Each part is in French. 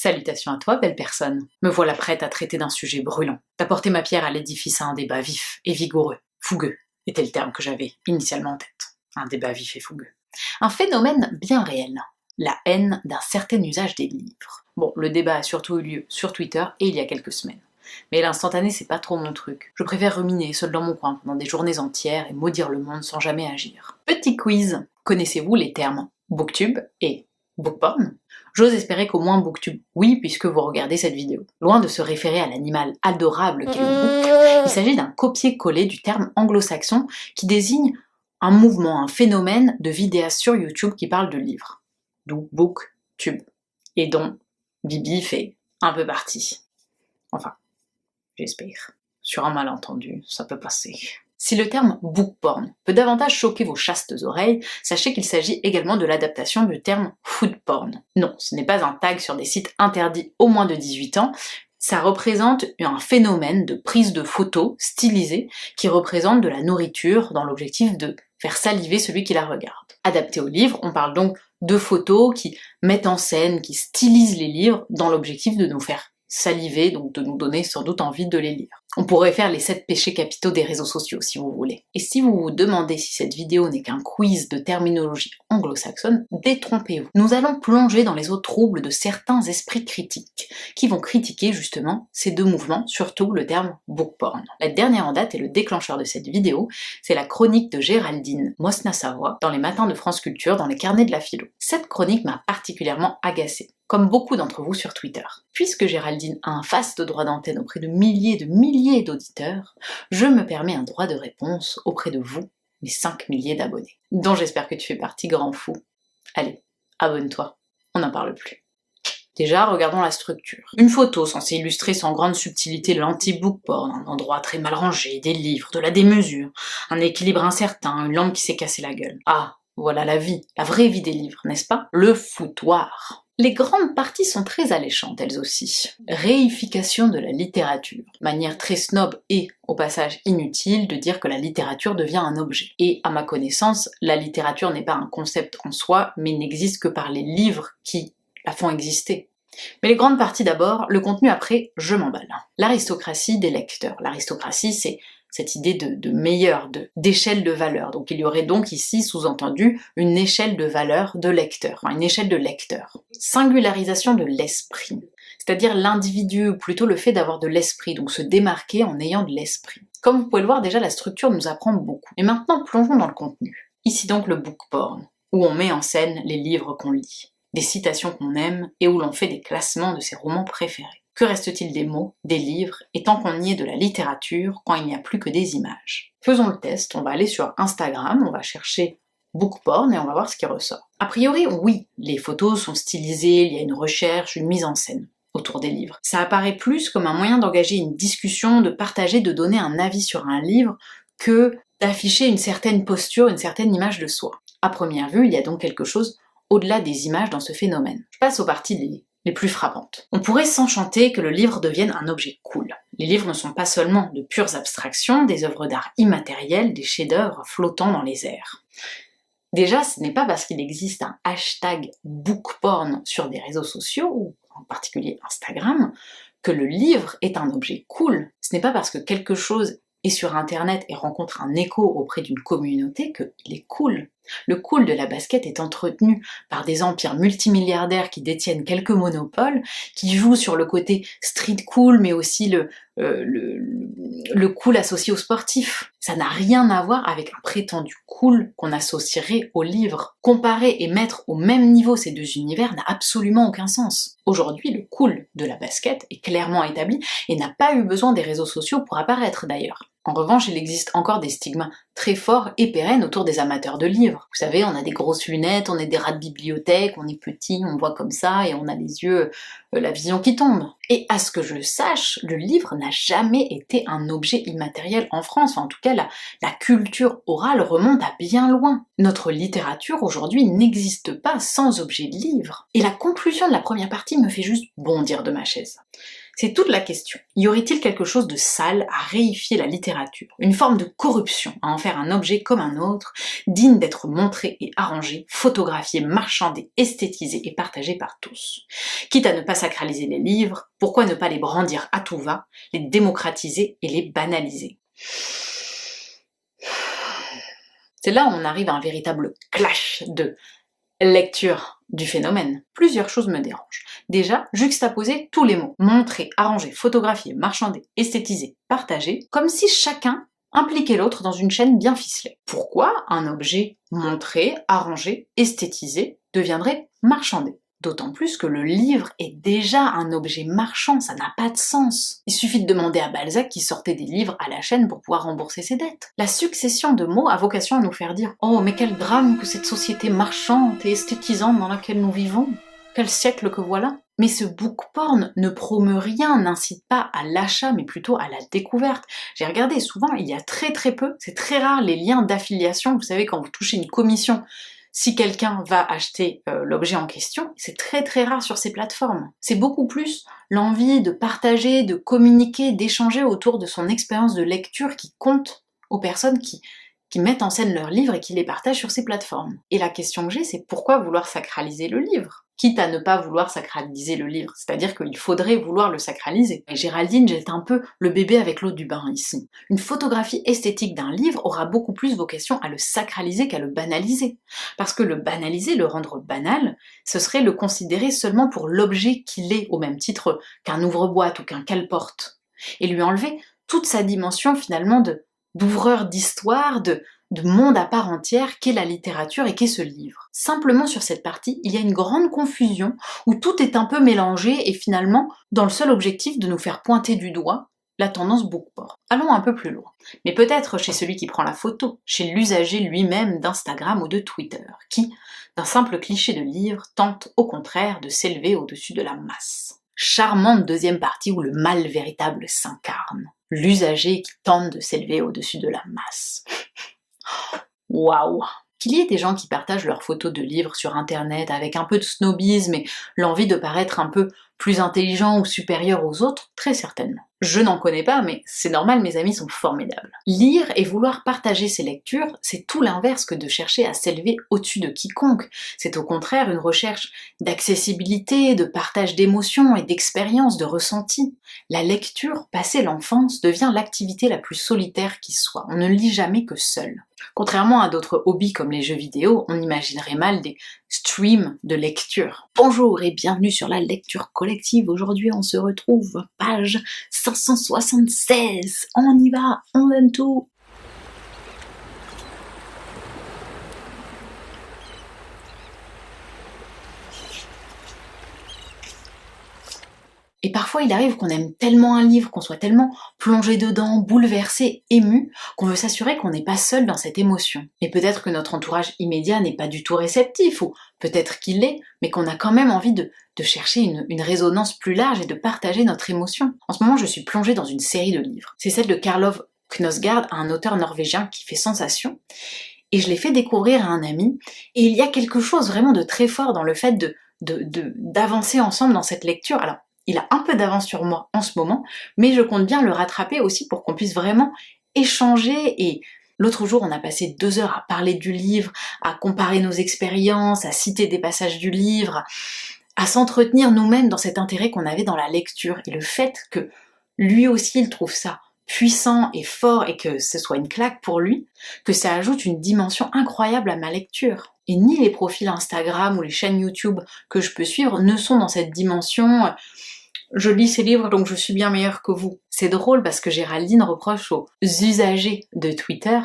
Salutations à toi, belle personne. Me voilà prête à traiter d'un sujet brûlant, d'apporter ma pierre à l'édifice à un débat vif et vigoureux. Fougueux était le terme que j'avais initialement en tête. Un débat vif et fougueux. Un phénomène bien réel. La haine d'un certain usage des livres. Bon, le débat a surtout eu lieu sur Twitter et il y a quelques semaines. Mais l'instantané, c'est pas trop mon truc. Je préfère ruminer seul dans mon coin pendant des journées entières et maudire le monde sans jamais agir. Petit quiz. Connaissez-vous les termes booktube et bookporn? J'ose espérer qu'au moins booktube, oui, puisque vous regardez cette vidéo. Loin de se référer à l'animal adorable qu'est le book, il s'agit d'un copier-coller du terme anglo-saxon qui désigne un mouvement, un phénomène de vidéastes sur YouTube qui parle de livres. D'où booktube. Et dont Bibi fait un peu partie. Enfin, j'espère. Sur un malentendu, ça peut passer. Si le terme bookporn peut davantage choquer vos chastes oreilles, sachez qu'il s'agit également de l'adaptation du terme foodporn. Non, ce n'est pas un tag sur des sites interdits aux moins de 18 ans, ça représente un phénomène de prise de photos stylisée qui représente de la nourriture dans l'objectif de faire saliver celui qui la regarde. Adapté au livre, on parle donc de photos qui mettent en scène, qui stylisent les livres dans l'objectif de nous faire saliver, donc de nous donner sans doute envie de les lire. On pourrait faire les 7 péchés capitaux des réseaux sociaux si vous voulez. Et si vous vous demandez si cette vidéo n'est qu'un quiz de terminologie anglo-saxonne, détrompez-vous. Nous allons plonger dans les eaux troubles de certains esprits critiques, qui vont critiquer justement ces deux mouvements, surtout le terme bookporn. La dernière en date et le déclencheur de cette vidéo, c'est la chronique de Géraldine Mosna-Savoie dans les matins de France Culture dans les carnets de la philo. Cette chronique m'a particulièrement agacée, comme beaucoup d'entre vous sur Twitter. Puisque Géraldine a un vaste droit d'antenne auprès de milliers d'auditeurs, je me permets un droit de réponse auprès de vous, mes 5 milliers d'abonnés, dont j'espère que tu fais partie, grand fou. Allez, abonne-toi, on n'en parle plus. Déjà, regardons la structure. Une photo censée illustrer sans grande subtilité l'anti-bookporn, un endroit très mal rangé, des livres, de la démesure, un équilibre incertain, une lampe qui s'est cassé la gueule. Ah, voilà la vie, la vraie vie des livres, n'est-ce pas? Le foutoir. Les grandes parties sont très alléchantes, elles aussi. Réification de la littérature. Manière très snob et, au passage, inutile de dire que la littérature devient un objet. Et, à ma connaissance, la littérature n'est pas un concept en soi, mais n'existe que par les livres qui la font exister. Mais les grandes parties d'abord, le contenu après, je m'emballe. L'aristocratie des lecteurs. L'aristocratie, c'est cette idée de meilleur, d'échelle de valeur. Donc il y aurait donc ici, sous-entendu, une échelle de valeur de lecteur, enfin une échelle de lecteur. Singularisation de l'esprit, c'est-à-dire l'individu, ou plutôt le fait d'avoir de l'esprit, donc se démarquer en ayant de l'esprit. Comme vous pouvez le voir, déjà la structure nous apprend beaucoup. Et maintenant, plongeons dans le contenu. Ici donc le bookporn, où on met en scène les livres qu'on lit, des citations qu'on aime, et où l'on fait des classements de ses romans préférés. Que reste-t-il des mots, des livres, et tant qu'on y est de la littérature, quand il n'y a plus que des images? Faisons le test, on va aller sur Instagram, on va chercher bookporn et on va voir ce qui ressort. A priori, oui, les photos sont stylisées, il y a une recherche, une mise en scène autour des livres. Ça apparaît plus comme un moyen d'engager une discussion, de partager, de donner un avis sur un livre, que d'afficher une certaine posture, une certaine image de soi. À première vue, il y a donc quelque chose au-delà des images dans ce phénomène. Je passe aux parties les plus frappantes. On pourrait s'enchanter que le livre devienne un objet cool. Les livres ne sont pas seulement de pures abstractions, des œuvres d'art immatérielles, des chefs-d'œuvre flottant dans les airs. Déjà, ce n'est pas parce qu'il existe un hashtag bookporn sur des réseaux sociaux, ou en particulier Instagram, que le livre est un objet cool. Ce n'est pas parce que quelque chose est sur internet et rencontre un écho auprès d'une communauté qu'il est cool. Le cool de la basket est entretenu par des empires multimilliardaires qui détiennent quelques monopoles, qui jouent sur le côté street cool, mais aussi le cool associé aux sportifs. Ça n'a rien à voir avec un prétendu cool qu'on associerait au livre. Comparer et mettre au même niveau ces deux univers n'a absolument aucun sens. Aujourd'hui, le cool de la basket est clairement établi et n'a pas eu besoin des réseaux sociaux pour apparaître d'ailleurs. En revanche, il existe encore des stigmas très forts et pérennes autour des amateurs de livres. Vous savez, on a des grosses lunettes, on est des rats de bibliothèque, on est petit, on voit comme ça, et on a les yeux, la vision qui tombe. Et à ce que je sache, le livre n'a jamais été un objet immatériel en France. Enfin, en tout cas, la culture orale remonte à bien loin. Notre littérature aujourd'hui n'existe pas sans objet de livre. Et la conclusion de la première partie me fait juste bondir de ma chaise. C'est toute la question. Y aurait-il quelque chose de sale à réifier la littérature? Une forme de corruption à en faire un objet comme un autre, digne d'être montré et arrangé, photographié, marchandé, esthétisé et partagé par tous. Quitte à ne pas sacraliser les livres, pourquoi ne pas les brandir à tout va, les démocratiser et les banaliser? C'est là où on arrive à un véritable clash de lecture du phénomène. Plusieurs choses me dérangent. Déjà, juxtaposer tous les mots. Montrer, arranger, photographier, marchander, esthétiser, partager, comme si chacun impliquait l'autre dans une chaîne bien ficelée. Pourquoi un objet montré, arrangé, esthétisé deviendrait marchandé? D'autant plus que le livre est déjà un objet marchand, ça n'a pas de sens. Il suffit de demander à Balzac qui sortait des livres à la chaîne pour pouvoir rembourser ses dettes. La succession de mots a vocation à nous faire dire « Oh, mais quel drame que cette société marchande et esthétisante dans laquelle nous vivons ! Quel siècle que voilà !» Mais ce book porn ne promeut rien, n'incite pas à l'achat, mais plutôt à la découverte. J'ai regardé, souvent, il y a très peu, c'est très rare les liens d'affiliation, vous savez, quand vous touchez une commission, si quelqu'un va acheter l'objet en question, c'est très rare sur ces plateformes. C'est beaucoup plus l'envie de partager, de communiquer, d'échanger autour de son expérience de lecture qui compte aux personnes qui mettent en scène leurs livres et qui les partagent sur ces plateformes. Et la question que j'ai, c'est pourquoi vouloir sacraliser le livre? Quitte à ne pas vouloir sacraliser le livre, c'est-à-dire qu'il faudrait vouloir le sacraliser. Et Géraldine jette un peu le bébé avec l'eau du bain ici. Une photographie esthétique d'un livre aura beaucoup plus vocation à le sacraliser qu'à le banaliser. Parce que le banaliser, le rendre banal, ce serait le considérer seulement pour l'objet qu'il est, au même titre qu'un ouvre-boîte ou qu'un cale-porte. Et lui enlever toute sa dimension finalement d'ouvreur d'histoire, de monde à part entière qu'est la littérature et qu'est ce livre. Simplement sur cette partie, il y a une grande confusion où tout est un peu mélangé et finalement dans le seul objectif de nous faire pointer du doigt la tendance book porn. Allons un peu plus loin. Mais peut-être chez celui qui prend la photo, chez l'usager lui-même d'Instagram ou de Twitter, qui, d'un simple cliché de livre, tente au contraire de s'élever au-dessus de la masse. Charmante deuxième partie où le mal véritable s'incarne. L'usager qui tente de s'élever au-dessus de la masse. Waouh! Qu'il y ait des gens qui partagent leurs photos de livres sur internet avec un peu de snobisme et l'envie de paraître un peu plus intelligent ou supérieur aux autres, très certainement. Je n'en connais pas, mais c'est normal, mes amis sont formidables. Lire et vouloir partager ses lectures, c'est tout l'inverse que de chercher à s'élever au-dessus de quiconque. C'est au contraire une recherche d'accessibilité, de partage d'émotions et d'expériences, de ressentis. La lecture, passée l'enfance, devient l'activité la plus solitaire qui soit. On ne lit jamais que seul. Contrairement à d'autres hobbies comme les jeux vidéo, on imaginerait mal des streams de lecture. Bonjour et bienvenue sur la lecture collective. Aujourd'hui, on se retrouve page 576. On y va, on donne tout. Et parfois il arrive qu'on aime tellement un livre, qu'on soit tellement plongé dedans, bouleversé, ému, qu'on veut s'assurer qu'on n'est pas seul dans cette émotion. Et peut-être que notre entourage immédiat n'est pas du tout réceptif, ou peut-être qu'il l'est, mais qu'on a quand même envie de chercher une résonance plus large et de partager notre émotion. En ce moment, je suis plongée dans une série de livres. C'est celle de Karl Ove Knausgaard, un auteur norvégien qui fait sensation. Et je l'ai fait découvrir à un ami, et il y a quelque chose vraiment de très fort dans le fait d'avancer ensemble dans cette lecture. Alors, il a un peu d'avance sur moi en ce moment, mais je compte bien le rattraper aussi pour qu'on puisse vraiment échanger. Et l'autre jour, on a passé 2 heures à parler du livre, à comparer nos expériences, à citer des passages du livre, à s'entretenir nous-mêmes dans cet intérêt qu'on avait dans la lecture. Et le fait que lui aussi, il trouve ça puissant et fort et que ce soit une claque pour lui, que ça ajoute une dimension incroyable à ma lecture. Et ni les profils Instagram ou les chaînes YouTube que je peux suivre ne sont dans cette dimension je lis ces livres donc je suis bien meilleure que vous. C'est drôle parce que Géraldine reproche aux usagers de Twitter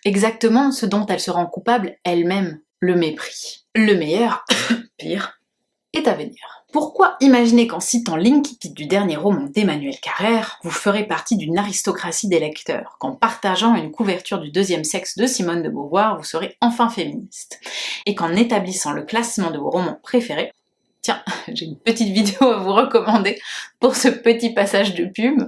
exactement ce dont elle se rend coupable elle-même, le mépris. Le meilleur, pire, est à venir. Pourquoi imaginer qu'en citant l'Inkipit du dernier roman d'Emmanuel Carrère, vous ferez partie d'une aristocratie des lecteurs, qu'en partageant une couverture du deuxième sexe de Simone de Beauvoir, vous serez enfin féministe, et qu'en établissant le classement de vos romans préférés, tiens, j'ai une petite vidéo à vous recommander pour ce petit passage de pub,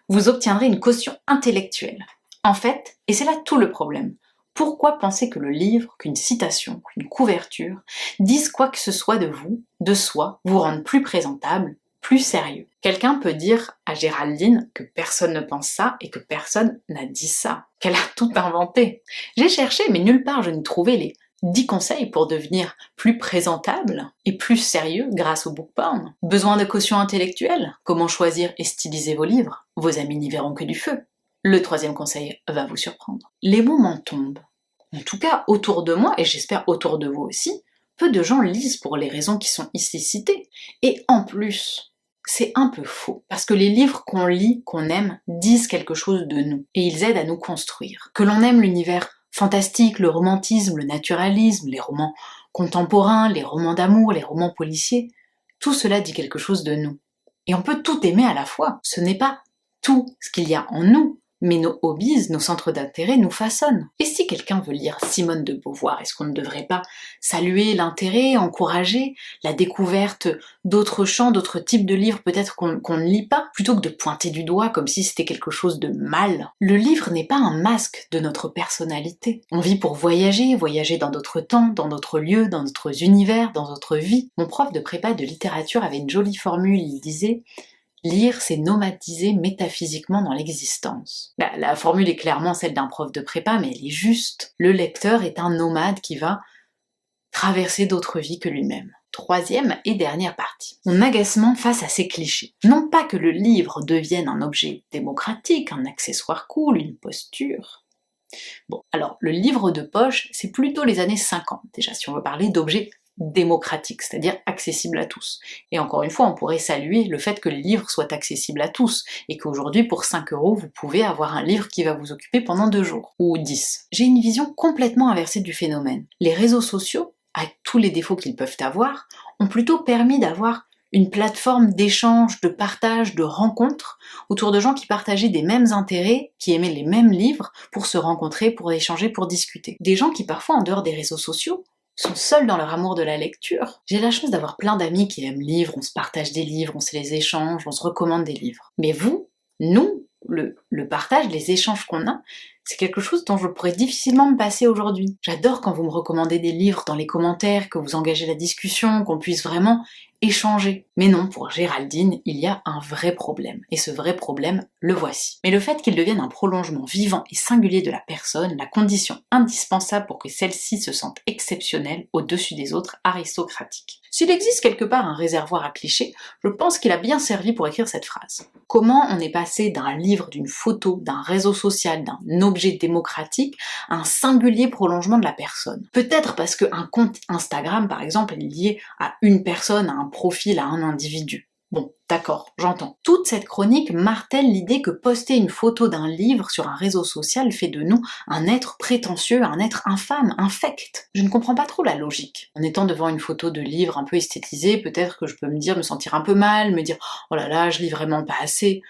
vous obtiendrez une caution intellectuelle. En fait, et c'est là tout le problème, pourquoi penser que le livre, qu'une citation, qu'une couverture, disent quoi que ce soit de vous, de soi, vous rendent plus présentable, plus sérieux. Quelqu'un peut dire à Géraldine que personne ne pense ça et que personne n'a dit ça, qu'elle a tout inventé. J'ai cherché, mais nulle part je n'ai trouvé les 10 conseils pour devenir plus présentable et plus sérieux grâce au book porn. Besoin de caution intellectuelle? Comment choisir et styliser vos livres? Vos amis n'y verront que du feu. Le 3e conseil va vous surprendre. Les moments tombent. En tout cas, autour de moi, et j'espère autour de vous aussi, peu de gens lisent pour les raisons qui sont ici citées. Et en plus, c'est un peu faux, parce que les livres qu'on lit, qu'on aime, disent quelque chose de nous, et ils aident à nous construire. Que l'on aime l'univers fantastique, le romantisme, le naturalisme, les romans contemporains, les romans d'amour, les romans policiers, tout cela dit quelque chose de nous. Et on peut tout aimer à la fois. Ce n'est pas tout ce qu'il y a en nous, mais nos hobbies, nos centres d'intérêt nous façonnent. Et si quelqu'un veut lire Simone de Beauvoir, est-ce qu'on ne devrait pas saluer l'intérêt, encourager la découverte d'autres champs, d'autres types de livres peut-être qu'on ne lit pas, plutôt que de pointer du doigt comme si c'était quelque chose de mal? Le livre n'est pas un masque de notre personnalité. On vit pour voyager, voyager dans d'autres temps, dans d'autres lieux, dans d'autres univers, dans notre vie. Mon prof de prépa de littérature avait une jolie formule, il disait: lire, c'est nomadiser métaphysiquement dans l'existence. La formule est clairement celle d'un prof de prépa, mais elle est juste. Le lecteur est un nomade qui va traverser d'autres vies que lui-même. 3e et dernière partie. Mon agacement face à ces clichés. Non pas que le livre devienne un objet démocratique, un accessoire cool, une posture. Bon, alors le livre de poche, c'est plutôt les années 50, déjà, si on veut parler d'objets démocratique, c'est-à-dire accessible à tous. Et encore une fois, on pourrait saluer le fait que les livres soient accessibles à tous, et qu'aujourd'hui, pour 5 €, vous pouvez avoir un livre qui va vous occuper pendant 2 jours, ou 10. J'ai une vision complètement inversée du phénomène. Les réseaux sociaux, avec tous les défauts qu'ils peuvent avoir, ont plutôt permis d'avoir une plateforme d'échange, de partage, de rencontres autour de gens qui partageaient des mêmes intérêts, qui aimaient les mêmes livres, pour se rencontrer, pour échanger, pour discuter. Des gens qui parfois, en dehors des réseaux sociaux, sont seuls dans leur amour de la lecture. J'ai la chance d'avoir plein d'amis qui aiment lire, on se partage des livres, on se les échange, on se recommande des livres. Mais vous, nous, le partage, les échanges qu'on a, c'est quelque chose dont je pourrais difficilement me passer aujourd'hui. J'adore quand vous me recommandez des livres dans les commentaires, que vous engagez la discussion, qu'on puisse vraiment échanger. Mais non, pour Géraldine, il y a un vrai problème. Et ce vrai problème, le voici. Mais le fait qu'il devienne un prolongement vivant et singulier de la personne, la condition indispensable pour que celle-ci se sente exceptionnelle au-dessus des autres aristocratiques. S'il existe quelque part un réservoir à clichés, je pense qu'il a bien servi pour écrire cette phrase. Comment on est passé d'un livre, d'une photo, d'un réseau social, d'un objet démocratique à un singulier prolongement de la personne? Peut-être parce qu'un compte Instagram, par exemple, est lié à une personne, à un profil, à un individu. Bon, d'accord, j'entends. Toute cette chronique martèle l'idée que poster une photo d'un livre sur un réseau social fait de nous un être prétentieux, un être infâme, infect. Je ne comprends pas trop la logique. En étant devant une photo de livre un peu esthétisée, peut-être que je peux me sentir un peu mal, me dire « oh là là, je lis vraiment pas assez ».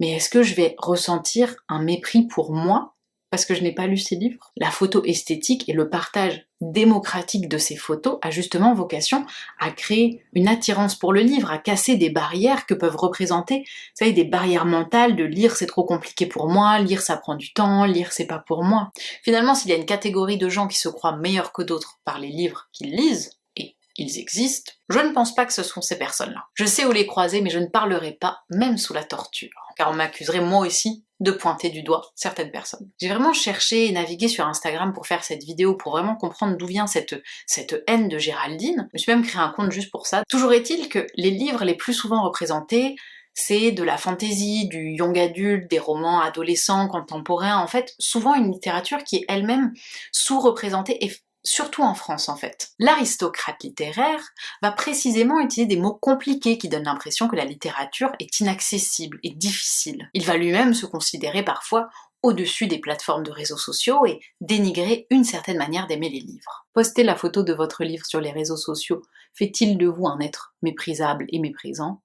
Mais est-ce que je vais ressentir un mépris pour moi parce que je n'ai pas lu ces livres? La photo esthétique et le partage démocratique de ces photos a justement vocation à créer une attirance pour le livre, à casser des barrières que peuvent représenter, vous savez, des barrières mentales de lire c'est trop compliqué pour moi, lire ça prend du temps, lire c'est pas pour moi. Finalement, s'il y a une catégorie de gens qui se croient meilleurs que d'autres par les livres qu'ils lisent, et ils existent, je ne pense pas que ce sont ces personnes-là. Je sais où les croiser, mais je ne parlerai pas, même sous la torture, car on m'accuserait moi aussi de pointer du doigt certaines personnes. J'ai vraiment cherché et navigué sur Instagram pour faire cette vidéo, pour vraiment comprendre d'où vient cette haine de Géraldine. Je me suis même créé un compte juste pour ça. Toujours est-il que les livres les plus souvent représentés, c'est de la fantasy, du young adulte, des romans adolescents, contemporains, en fait, souvent une littérature qui est elle-même sous-représentée, et surtout en France en fait. L'aristocrate littéraire va précisément utiliser des mots compliqués qui donnent l'impression que la littérature est inaccessible et difficile. Il va lui-même se considérer parfois au-dessus des plateformes de réseaux sociaux et dénigrer une certaine manière d'aimer les livres. Poster la photo de votre livre sur les réseaux sociaux fait-il de vous un être méprisable et méprisant?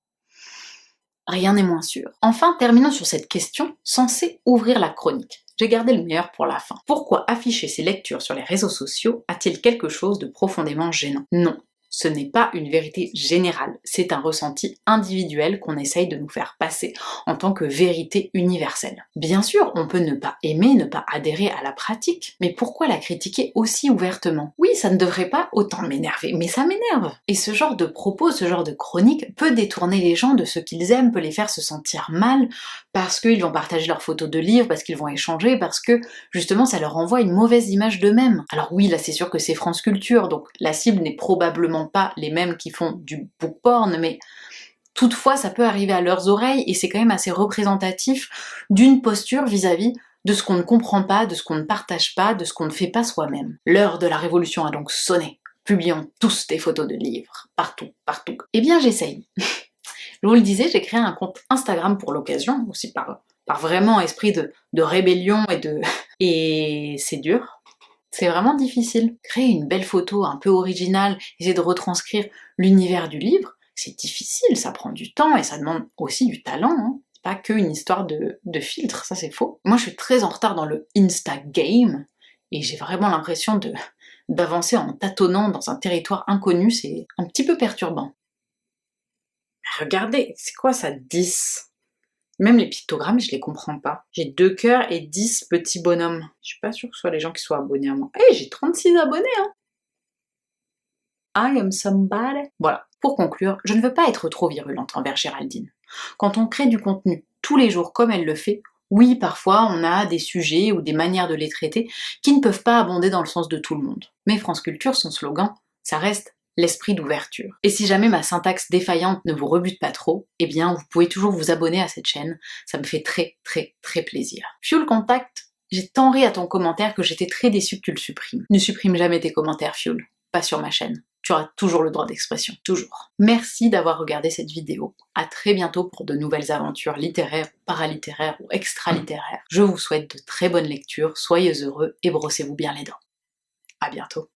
Rien n'est moins sûr. Enfin, terminons sur cette question censée ouvrir la chronique. J'ai gardé le meilleur pour la fin. Pourquoi afficher ses lectures sur les réseaux sociaux a-t-il quelque chose de profondément gênant? Non. Ce n'est pas une vérité générale, c'est un ressenti individuel qu'on essaye de nous faire passer en tant que vérité universelle. Bien sûr, on peut ne pas aimer, ne pas adhérer à la pratique, mais pourquoi la critiquer aussi ouvertement? Oui, ça ne devrait pas autant m'énerver, mais ça m'énerve. Et ce genre de propos, ce genre de chronique peut détourner les gens de ce qu'ils aiment, peut les faire se sentir mal, parce qu'ils vont partager leurs photos de livres, parce qu'ils vont échanger, parce que justement ça leur envoie une mauvaise image d'eux-mêmes. Alors oui, là c'est sûr que c'est France Culture, donc la cible n'est probablement pas les mêmes qui font du book porn, mais toutefois ça peut arriver à leurs oreilles et c'est quand même assez représentatif d'une posture vis-à-vis de ce qu'on ne comprend pas, de ce qu'on ne partage pas, de ce qu'on ne fait pas soi-même. L'heure de la révolution a donc sonné. Publions tous des photos de livres, partout, partout. Eh bien j'essaye. Je vous le disais, j'ai créé un compte Instagram pour l'occasion, aussi par vraiment esprit de rébellion et c'est dur. C'est vraiment difficile. Créer une belle photo un peu originale, essayer de retranscrire l'univers du livre, c'est difficile, ça prend du temps et ça demande aussi du talent, hein. C'est pas qu'une histoire de filtre, ça c'est faux. Moi je suis très en retard dans le Insta game et j'ai vraiment l'impression d'avancer en tâtonnant dans un territoire inconnu, c'est un petit peu perturbant. Regardez, c'est quoi ça, 10? Même les pictogrammes, je les comprends pas. J'ai 2 cœurs et 10 petits bonhommes. Je suis pas sûre que ce soit les gens qui soient abonnés à moi. Eh, j'ai 36 abonnés, hein! I am somebody. Voilà, pour conclure, je ne veux pas être trop virulente envers Géraldine. Quand on crée du contenu tous les jours comme elle le fait, oui, parfois on a des sujets ou des manières de les traiter qui ne peuvent pas abonder dans le sens de tout le monde. Mais France Culture, son slogan, ça reste l'esprit d'ouverture. Et si jamais ma syntaxe défaillante ne vous rebute pas trop, eh bien vous pouvez toujours vous abonner à cette chaîne, ça me fait très très très plaisir. Fuel Contact, j'ai tant ri à ton commentaire que j'étais très déçue que tu le supprimes. Ne supprime jamais tes commentaires, Fuel, pas sur ma chaîne. Tu auras toujours le droit d'expression, toujours. Merci d'avoir regardé cette vidéo. À très bientôt pour de nouvelles aventures littéraires, paralittéraires ou extra-littéraires. Je vous souhaite de très bonnes lectures, soyez heureux et brossez-vous bien les dents. À bientôt.